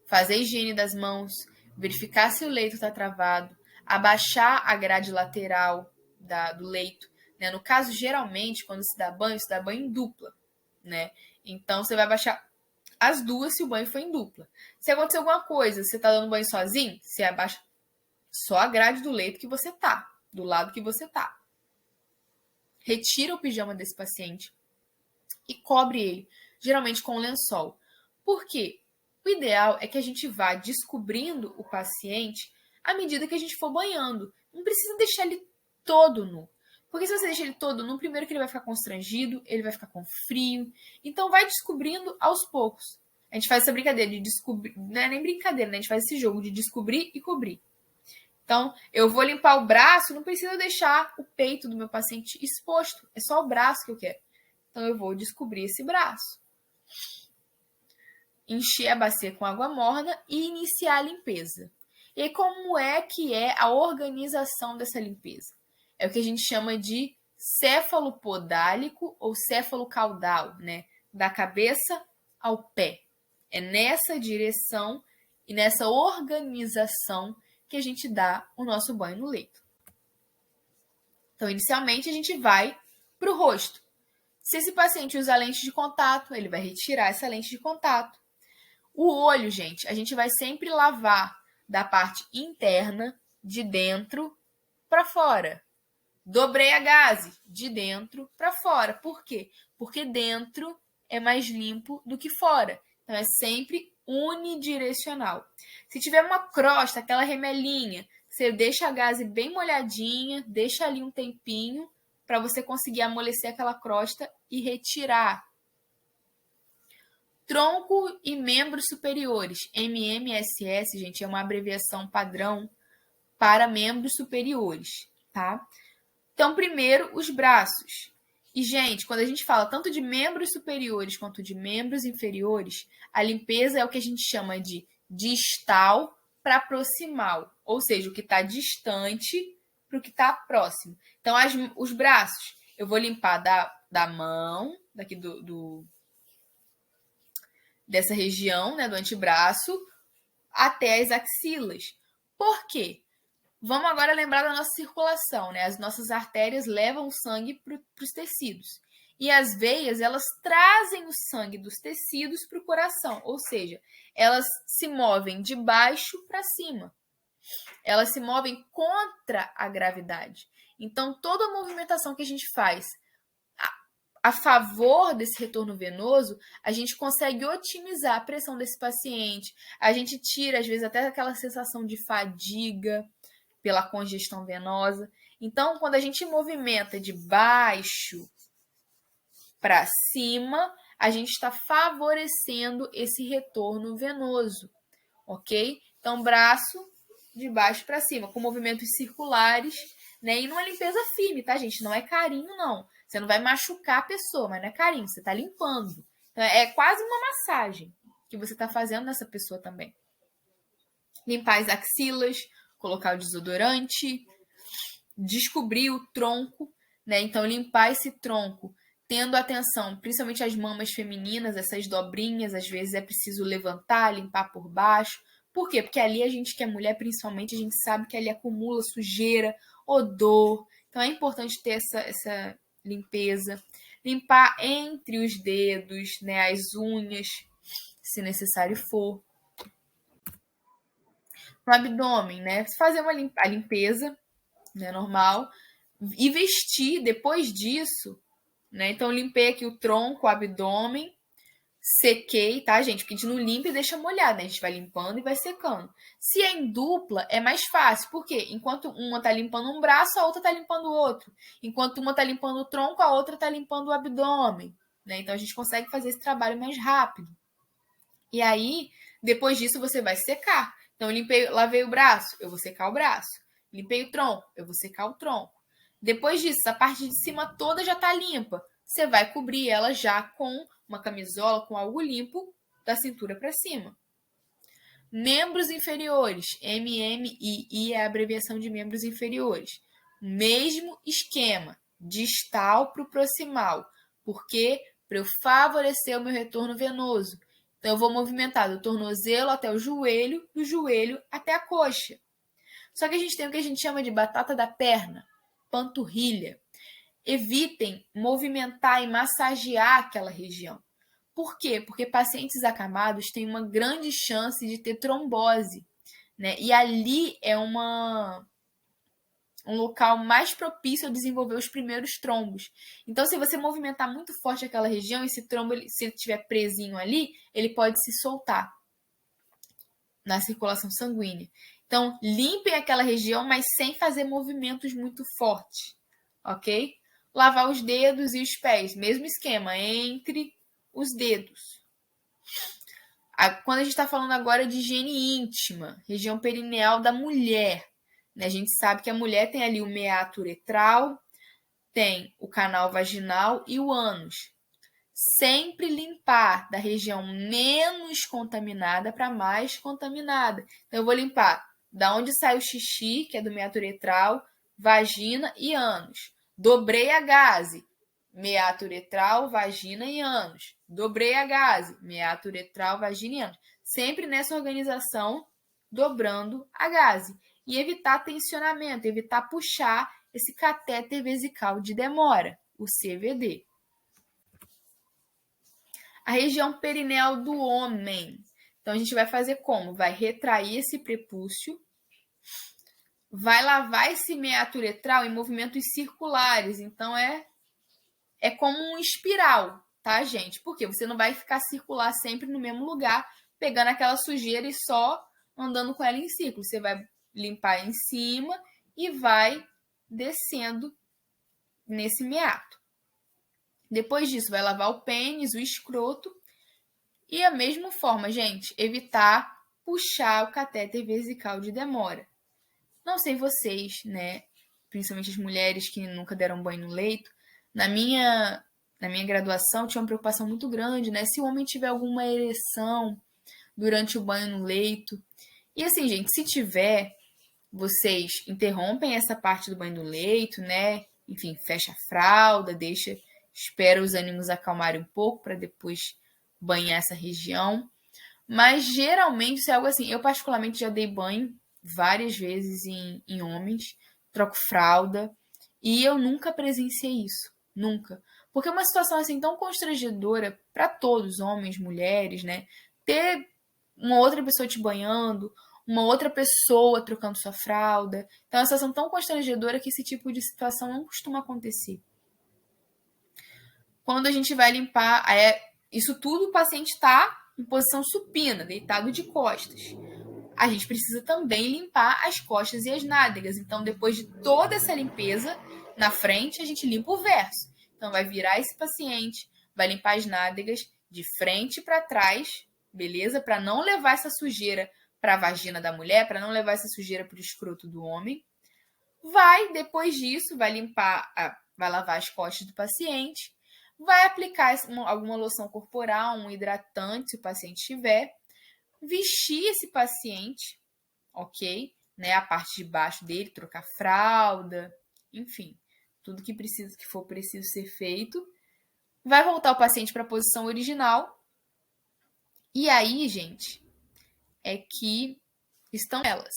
Fazer a higiene das mãos, verificar se o leito está travado, abaixar a grade lateral do leito. Né? No caso, geralmente, quando se dá banho em dupla. Né? Então você vai abaixar as duas se o banho for em dupla. Se acontecer alguma coisa, você está dando banho sozinho, você abaixa só a grade do leito que você tá, do lado que você tá. Retira o pijama desse paciente e cobre ele, geralmente com um lençol. Por quê? O ideal é que a gente vá descobrindo o paciente à medida que a gente for banhando. Não precisa deixar ele todo nu. Porque se você deixar ele todo nu, primeiro que ele vai ficar constrangido, ele vai ficar com frio. Então vai descobrindo aos poucos. A gente faz essa brincadeira de descobrir, não é nem brincadeira, né? A gente faz esse jogo de descobrir e cobrir. Então, eu vou limpar o braço, não precisa deixar o peito do meu paciente exposto. É só o braço que eu quero. Então, eu vou descobrir esse braço. Encher a bacia com água morna e iniciar a limpeza. E aí, como é que é a organização dessa limpeza? É o que a gente chama de céfalo podálico ou céfalo caudal, né? Da cabeça ao pé. É nessa direção e nessa organização que a gente dá o nosso banho no leito. Então, inicialmente, a gente vai para o rosto. Se esse paciente usa lente de contato, ele vai retirar essa lente de contato. O olho, gente, a gente vai sempre lavar da parte interna, de dentro para fora. Dobrei a gaze, de dentro para fora. Por quê? Porque dentro é mais limpo do que fora. Então, é sempre unidirecional. Se tiver uma crosta, aquela remelinha, você deixa a gaze bem molhadinha, deixa ali um tempinho para você conseguir amolecer aquela crosta e retirar. Tronco e membros superiores. MMSS, gente, é uma abreviação padrão para membros superiores, tá? Então, primeiro, os braços. E, gente, quando a gente fala tanto de membros superiores quanto de membros inferiores, a limpeza é o que a gente chama de distal para proximal, ou seja, o que está distante para o que está próximo. Então, os braços, eu vou limpar da mão, daqui dessa região, né, do antebraço, até as axilas. Por quê? Vamos agora lembrar da nossa circulação, né? As nossas artérias levam o sangue para os tecidos. E as veias, elas trazem o sangue dos tecidos para o coração, ou seja, elas se movem de baixo para cima. Elas se movem contra a gravidade. Então, toda a movimentação que a gente faz a favor desse retorno venoso, a gente consegue otimizar a pressão desse paciente, a gente tira, às vezes, até aquela sensação de fadiga pela congestão venosa. Então, quando a gente movimenta de baixo para cima, a gente está favorecendo esse retorno venoso, ok? Então, braço de baixo para cima, com movimentos circulares, né? E numa limpeza firme, tá, gente? Não é carinho, não. Você não vai machucar a pessoa, mas não é carinho, você está limpando. Então, é quase uma massagem que você está fazendo nessa pessoa também. Limpar as axilas, colocar o desodorante, descobrir o tronco, né? Então, limpar esse tronco, tendo atenção, principalmente as mamas femininas, essas dobrinhas, às vezes é preciso levantar, limpar por baixo. Por quê? Porque ali a gente que é mulher, principalmente, a gente sabe que ali acumula sujeira, odor. Então, é importante ter essa limpeza. Limpar entre os dedos, né? As unhas, se necessário for. No abdômen, né? Fazer a limpeza, né? Normal. E vestir depois disso, né? Então, limpei aqui o tronco, o abdômen, sequei, tá, gente? Porque a gente não limpa e deixa molhado, né? A gente vai limpando e vai secando. Se é em dupla, é mais fácil. Por quê? Enquanto uma tá limpando um braço, a outra tá limpando o outro. Enquanto uma tá limpando o tronco, a outra tá limpando o abdômen, né? Então, a gente consegue fazer esse trabalho mais rápido. E aí, depois disso, você vai secar. Então, lavei o braço, eu vou secar o braço. Limpei o tronco, eu vou secar o tronco. Depois disso, a parte de cima toda já está limpa. Você vai cobrir ela já com uma camisola, com algo limpo, da cintura para cima. Membros inferiores, MMI é a abreviação de membros inferiores. Mesmo esquema, distal para o proximal. Por quê? Para eu favorecer o meu retorno venoso. Então, eu vou movimentar do tornozelo até o joelho, do joelho até a coxa. Só que a gente tem o que a gente chama de batata da perna, panturrilha. Evitem movimentar e massagear aquela região. Por quê? Porque pacientes acamados têm uma grande chance de ter trombose, né? E ali é um local mais propício a desenvolver os primeiros trombos. Então, se você movimentar muito forte aquela região, esse trombo, se ele estiver presinho ali, ele pode se soltar na circulação sanguínea. Então, limpem aquela região, mas sem fazer movimentos muito fortes, ok? Lavar os dedos e os pés, mesmo esquema, entre os dedos. Quando a gente está falando agora de higiene íntima, região perineal da mulher, né? A gente sabe que a mulher tem ali o meato uretral, tem o canal vaginal e o ânus. Sempre limpar da região menos contaminada para mais contaminada. Então, eu vou limpar da onde sai o xixi, que é do meato uretral, vagina e ânus. Dobrei a gaze, meato uretral, vagina e ânus. Dobrei a gaze, meato uretral, vagina e ânus. Sempre nessa organização, dobrando a gaze. E evitar tensionamento, evitar puxar esse catéter vesical de demora, o CVD. A região perineal do homem. Então, a gente vai fazer como? Vai retrair esse prepúcio, vai lavar esse meato uretral em movimentos circulares. Então, é como um espiral, tá, gente? Porque você não vai ficar circular sempre no mesmo lugar, pegando aquela sujeira e só andando com ela em círculo. Você vai limpar em cima e vai descendo nesse meato. Depois disso, vai lavar o pênis, o escroto. E a mesma forma, gente, evitar puxar o catéter vesical de demora. Não sei vocês, né? Principalmente as mulheres que nunca deram banho no leito. Na minha graduação, tinha uma preocupação muito grande, né? Se o homem tiver alguma ereção durante o banho no leito. E assim, gente, se tiver, vocês interrompem essa parte do banho no leito, né? Enfim, fecha a fralda, espera os ânimos acalmarem um pouco para depois banhar essa região. Mas geralmente isso é algo assim. Eu particularmente já dei banho várias vezes em homens, troco fralda, e eu nunca presenciei isso. Nunca. Porque é uma situação assim tão constrangedora para todos, homens, mulheres, né? Ter uma outra pessoa te banhando, uma outra pessoa trocando sua fralda. Então é uma situação tão constrangedora que esse tipo de situação não costuma acontecer. Quando a gente vai limpar, isso tudo o paciente está em posição supina, deitado de costas. A gente precisa também limpar as costas e as nádegas. Então, depois de toda essa limpeza, na frente, a gente limpa o verso. Então, vai virar esse paciente, vai limpar as nádegas de frente para trás, beleza? Para não levar essa sujeira para a vagina da mulher, para não levar essa sujeira para o escroto do homem. Vai, depois disso, vai lavar as costas do paciente, vai aplicar alguma loção corporal, um hidratante, se o paciente tiver, vestir esse paciente, ok? Né, a parte de baixo dele, trocar fralda, enfim, tudo que for preciso ser feito. Vai voltar o paciente para a posição original. E aí, gente, é que estão elas,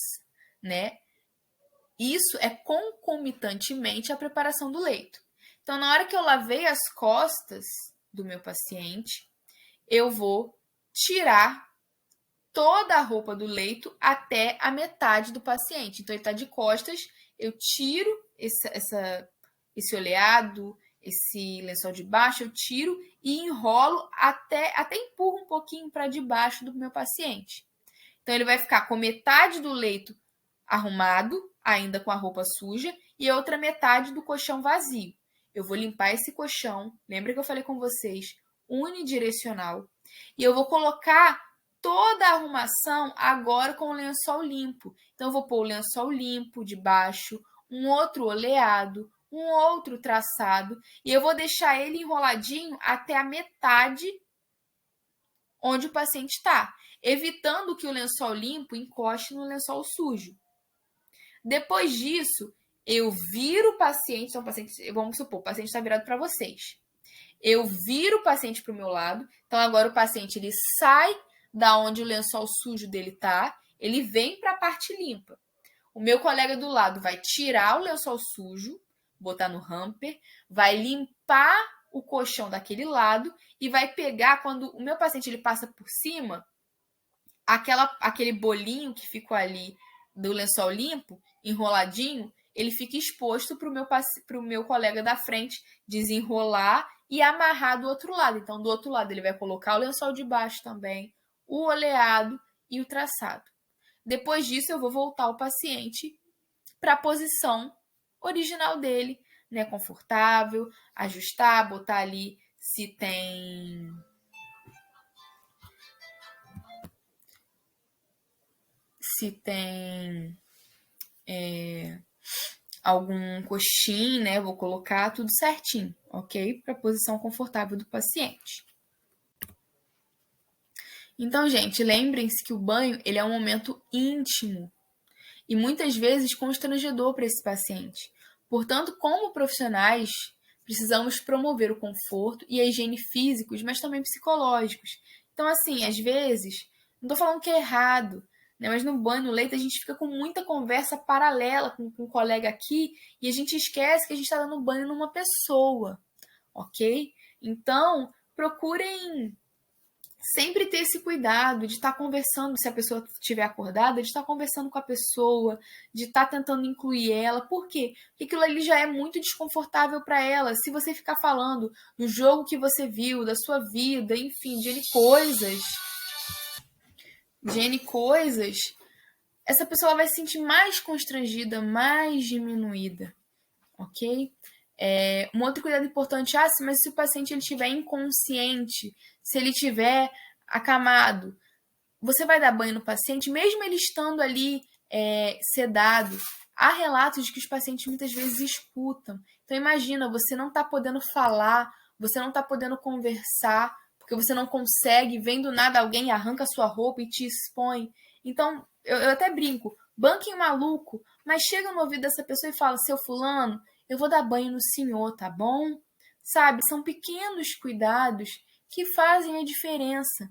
né? Isso é concomitantemente à preparação do leito. Então, na hora que eu lavei as costas do meu paciente, eu vou tirar toda a roupa do leito até a metade do paciente. Então, ele está de costas, eu tiro esse oleado, esse lençol de baixo, eu tiro e enrolo até empurro um pouquinho para debaixo do meu paciente. Então, ele vai ficar com metade do leito arrumado, ainda com a roupa suja, e a outra metade do colchão vazio. Eu vou limpar esse colchão, lembra que eu falei com vocês, unidirecional, e eu vou colocar toda a arrumação agora com o lençol limpo. Então, eu vou pôr o lençol limpo de baixo, um outro oleado, um outro traçado, e eu vou deixar ele enroladinho até a metade onde o paciente está, evitando que o lençol limpo encoste no lençol sujo. Depois disso, eu viro o paciente, então, vamos supor, o paciente está virado para vocês. Eu viro o paciente para o meu lado, então agora o paciente ele sai da onde o lençol sujo dele está, ele vem para a parte limpa. O meu colega do lado vai tirar o lençol sujo, botar no hamper, vai limpar o colchão daquele lado e vai pegar, quando o meu paciente ele passa por cima, aquele bolinho que ficou ali do lençol limpo, enroladinho, ele fica exposto para o meu colega da frente desenrolar e amarrar do outro lado. Então, do outro lado, ele vai colocar o lençol de baixo também, o oleado e o traçado. Depois disso, eu vou voltar o paciente para a posição original dele, né? Confortável, ajustar, botar ali se tem algum coxim, né? Vou colocar tudo certinho, ok? Para a posição confortável do paciente. Então, gente, lembrem-se que o banho ele é um momento íntimo e muitas vezes constrangedor para esse paciente. Portanto, como profissionais, precisamos promover o conforto e a higiene físicos, mas também psicológicos. Então, assim, às vezes, não estou falando que é errado, né? Mas no banho, no leito, a gente fica com muita conversa paralela com um colega aqui e a gente esquece que a gente está dando banho numa pessoa, ok? Então, procurem sempre ter esse cuidado de estar conversando, se a pessoa estiver acordada, de estar conversando com a pessoa, de estar tentando incluir ela. Por quê? Porque aquilo ali já é muito desconfortável para ela. Se você ficar falando do jogo que você viu, da sua vida, enfim, de N coisas, essa pessoa vai se sentir mais constrangida, mais diminuída, ok? Um outro cuidado importante, mas se o paciente ele estiver inconsciente, se ele estiver acamado, você vai dar banho no paciente, mesmo ele estando ali sedado. Há relatos de que os pacientes muitas vezes escutam. Então imagina, você não está podendo falar, você não está podendo conversar, porque você não consegue, vem do nada alguém arranca a sua roupa e te expõe. Então, eu até brinco, banquem maluco, mas chega no ouvido dessa pessoa e fala, seu fulano, eu vou dar banho no senhor, tá bom? Sabe, são pequenos cuidados que fazem a diferença,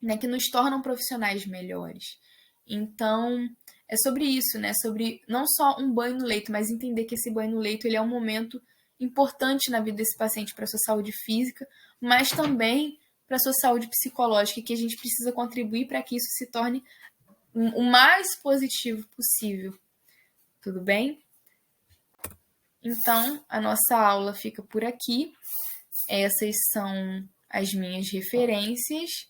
né? Que nos tornam profissionais melhores. Então, é sobre isso, né? Sobre não só um banho no leito, mas entender que esse banho no leito ele é um momento importante na vida desse paciente para a sua saúde física, mas também para a sua saúde psicológica, que a gente precisa contribuir para que isso se torne o mais positivo possível. Tudo bem? Então, a nossa aula fica por aqui. Essas são as minhas referências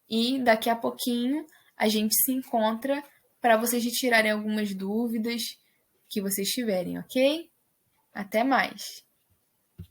e daqui a pouquinho a gente se encontra para vocês retirarem algumas dúvidas que vocês tiverem, ok? Até mais!